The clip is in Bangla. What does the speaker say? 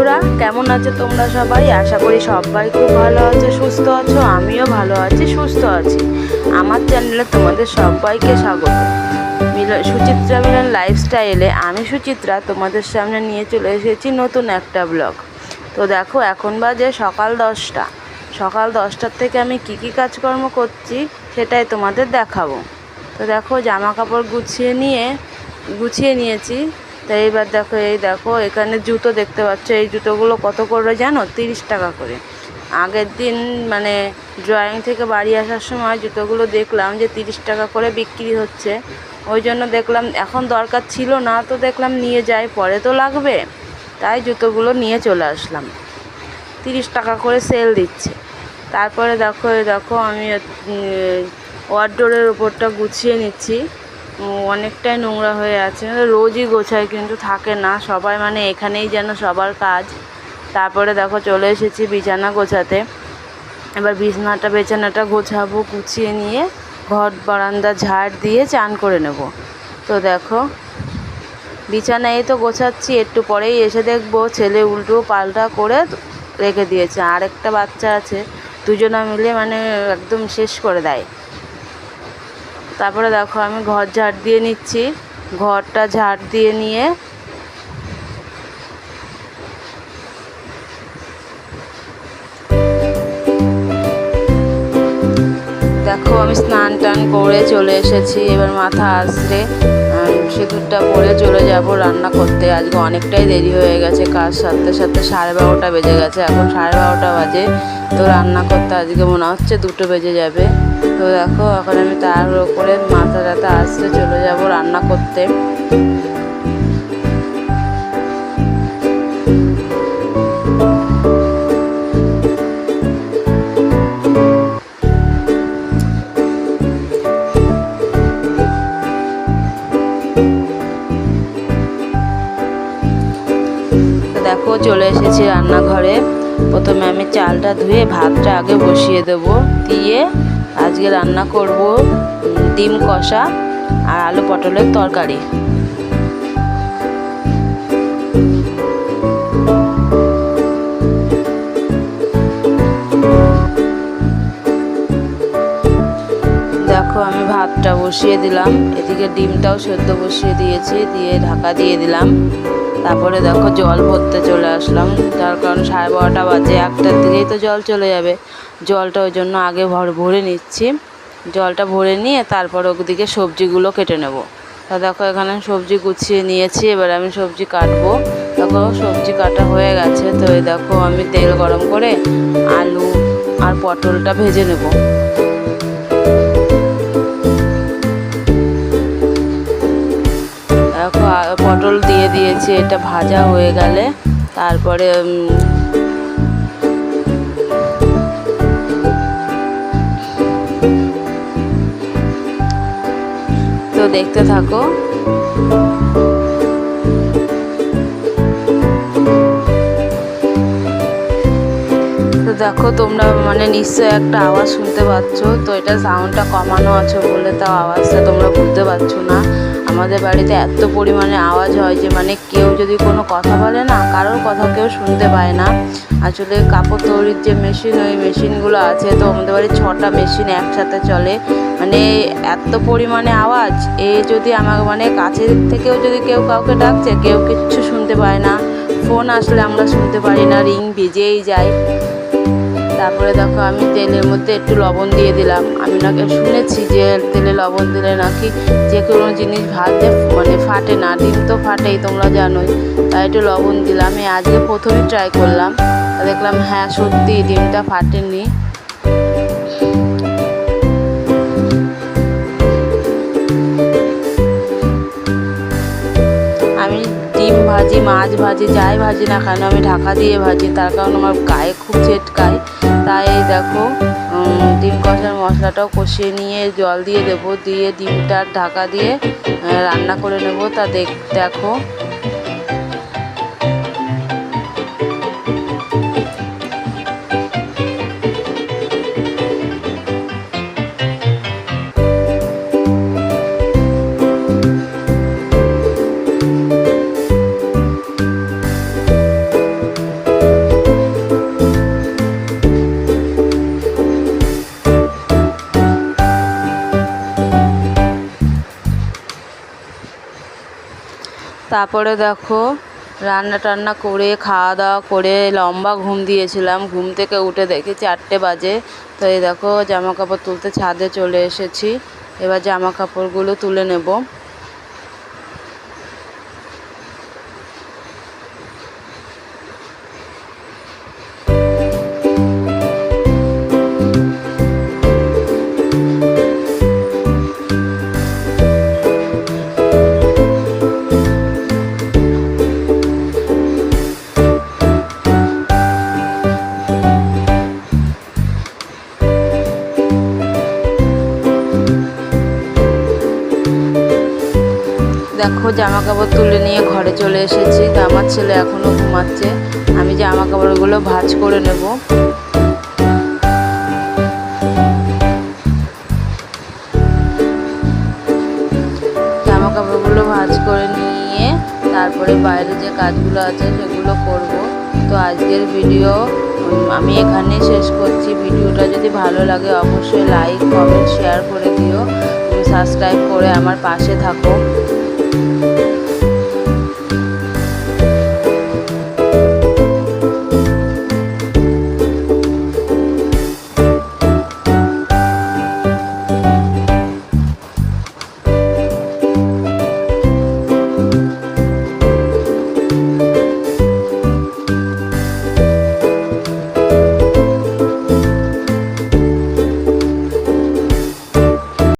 বন্ধুরা, কেমন আছো তোমরা সবাই? আশা করি সবাই খুব ভালো আছো, সুস্থ আছো। আমিও ভালো আছি, সুস্থ আছি। আমার চ্যানেলে তোমাদের সবাইকে স্বাগত। সুচিত্রা মিলন লাইফস্টাইলে আমি সুচিত্রা তোমাদের সামনে নিয়ে চলে এসেছি নতুন একটা ব্লগ। তো দেখো, এখন বাজে সকাল 10টা। সকাল 10টার থেকে আমি কি কাজকর্ম করছি সেটাই তোমাদের দেখাবো। তো দেখো, জামা কাপড় গুছিয়ে নিয়েছি। তো এইবার দেখো, দেখো এখানে জুতো দেখতে পাচ্ছ। এই জুতোগুলো কত করে জানো? 30 টাকা করে। আগের দিন মানে ড্রয়িং থেকে বাড়ি আসার সময় জুতোগুলো দেখলাম যে 30 টাকা করে বিক্রি হচ্ছে। ওই জন্য দেখলাম, এখন দরকার ছিল না, তো দেখলাম নিয়ে যাই, পরে তো লাগবে, তাই জুতোগুলো নিয়ে চলে আসলাম। 30 টাকা করে সেল দিচ্ছে। তারপরে দেখো আমি ওয়ারড্রোবের উপরটা গুছিয়ে নিচ্ছি। অনেকটাই নোংরা হয়ে আছে, রোজই গোছাই কিন্তু থাকে না। সবাই মানে এখানেই যেন সবার কাজ। তারপরে দেখো চলে এসেছি বিছানা গোছাতে। এবার বিছানাটা গোছাবো, গুছিয়ে নিয়ে ঘর বারান্দা ঝাড় দিয়ে চান করে নেব। তো দেখো, বিছানা এই তো গোছাচ্ছি, একটু পরেই এসে দেখবো ছেলে উল্টো পাল্টা করে রেখে দিয়েছে। আর একটা বাচ্চা আছে, দুজনা মিলে মানে একদম শেষ করে দেয়। তারপরে দেখো আমি ঘর ঝাড় দিয়ে নিচ্ছি। ঘরটা ঝাড় দিয়ে নিয়ে দেখো আমি স্নান টান করে চলে এসেছি। এবার মাথা আসলে সিঁদুরটা পরে চলে যাব রান্না করতে। আজকে অনেকটাই দেরি হয়ে গেছে, কাজ সারতে 12:30 বেজে গেছে। এখন 12:30 বাজে। তো রান্না করতে আজকে মনে হচ্ছে 2টো বেজে যাবে। তো দেখো এখন আমি তাড়াহুড়ো করে মাথা আসলে চলে যাব রান্না করতে। দেখো চলে এসেছি রান্নাঘরে। প্রথমে আমি চালটা ধুয়ে ভাতটা আগে বসিয়ে দেব। দিয়ে আজকে রান্না করব ডিম কষা আর আলু পটলের তরকারি। দেখো আমি ভাতটা বসিয়ে দিলাম, এদিকে ডিমটাও সেদ্ধ বসিয়ে দিয়েছি, দিয়ে ঢাকা দিয়ে দিলাম। তারপরে দেখো জল ভরতে চলে আসলাম, তার কারণ 12:30 বাজে, 1টার দিকেই তো জল চলে যাবে। জলটা ওই জন্য আগে ভরে নিচ্ছি। জলটা ভরে নিয়ে তারপর ওদিকে সবজিগুলো কেটে নেব। তা দেখো এখানে সবজি গুছিয়ে নিয়েছি, এবার আমি সবজি কাটবো। দেখো সবজি কাটা হয়ে গেছে। তো এই দেখো আমি তেল গরম করে আলু আর পটলটা ভেজে নেব। পটল দিয়ে দিয়েছি, এটা ভাজা হয়ে গেলে তারপরে তো দেখতে থাকো। তো দেখো তোমরা মানে নিশ্চয়ই একটা আওয়াজ শুনতে পাচ্ছ। তো এটা সাউন্ডটা কমানো আছে বলে তাও আওয়াজটা তোমরা বুঝতে পারছো না। আমাদের বাড়িতে এত পরিমাণে আওয়াজ হয় যে মানে কেউ যদি কোনো কথা বলে না, কারোর কথা কেউ শুনতে পায় না। আসলে কাপড় তৈরির যে মেশিন, ওই মেশিনগুলো আছে, তো আমাদের বাড়ির 6টা মেশিন একসাথে চলে। মানে এত পরিমাণে আওয়াজ, যদি আমার মানে কাছের থেকেও যদি কেউ কাউকে ডাকছে, কেউ কিচ্ছু শুনতে পায় না। ফোন আসলে আমরা শুনতে পারি না, রিং বেজেই যায়। তারপরে দেখো আমি তেলের মধ্যে একটু লবণ দিয়ে দিলাম। আমি নাকি শুনেছি যে তেলে লবণ দিলে নাকি যে কোনো জিনিস ভাজতে মানে ফাটে না। ডিম তো ফাটেই, তোমরা জানোই। তাই একটু লবণ দিলাম। আমি আজকে প্রথমে ট্রাই করলাম, দেখলাম হ্যাঁ সত্যি ডিমটা ফাটেনি। আমি ডিম ভাজি, মাছ ভাজি, যাই ভাজি না কেন আমি ঢাকা দিয়ে ভাজি, তার কারণ আমার গায়ে খুব ছেটকায়। তাই দেখো ডিম কষার মশলাটাও কষিয়ে নিয়ে জল দিয়ে দেবো, দিয়ে ডিমটার ঢাকা দিয়ে রান্না করে নেব। তা দেখো তারপরে দেখো রান্না টান্না করে খাওয়া দাওয়া করে লম্বা ঘুম দিয়েছিলাম। ঘুম থেকে উঠে দেখি 4টে বাজে। তো এই দেখো জামা কাপড় তুলতে ছাদে চলে এসেছি। এবার জামা কাপড়গুলো তুলে নেব। দেখো জামা কাপড় তুলে নিয়ে ঘরে চলে এসেছি। তো আমার ছেলে এখনও ঘুমাচ্ছে। আমি জামা কাপড়গুলো ভাঁজ করে নেব। জামা কাপড়গুলো ভাঁজ করে নিয়ে তারপরে বাইরে যে কাজগুলো আছে সেগুলো করব। তো আজকের ভিডিও আমি এখানেই শেষ করছি। ভিডিওটা যদি ভালো লাগে অবশ্যই লাইক কমেন্ট শেয়ার করে দিও। তুমি সাবস্ক্রাইব করে আমার পাশে থাকো।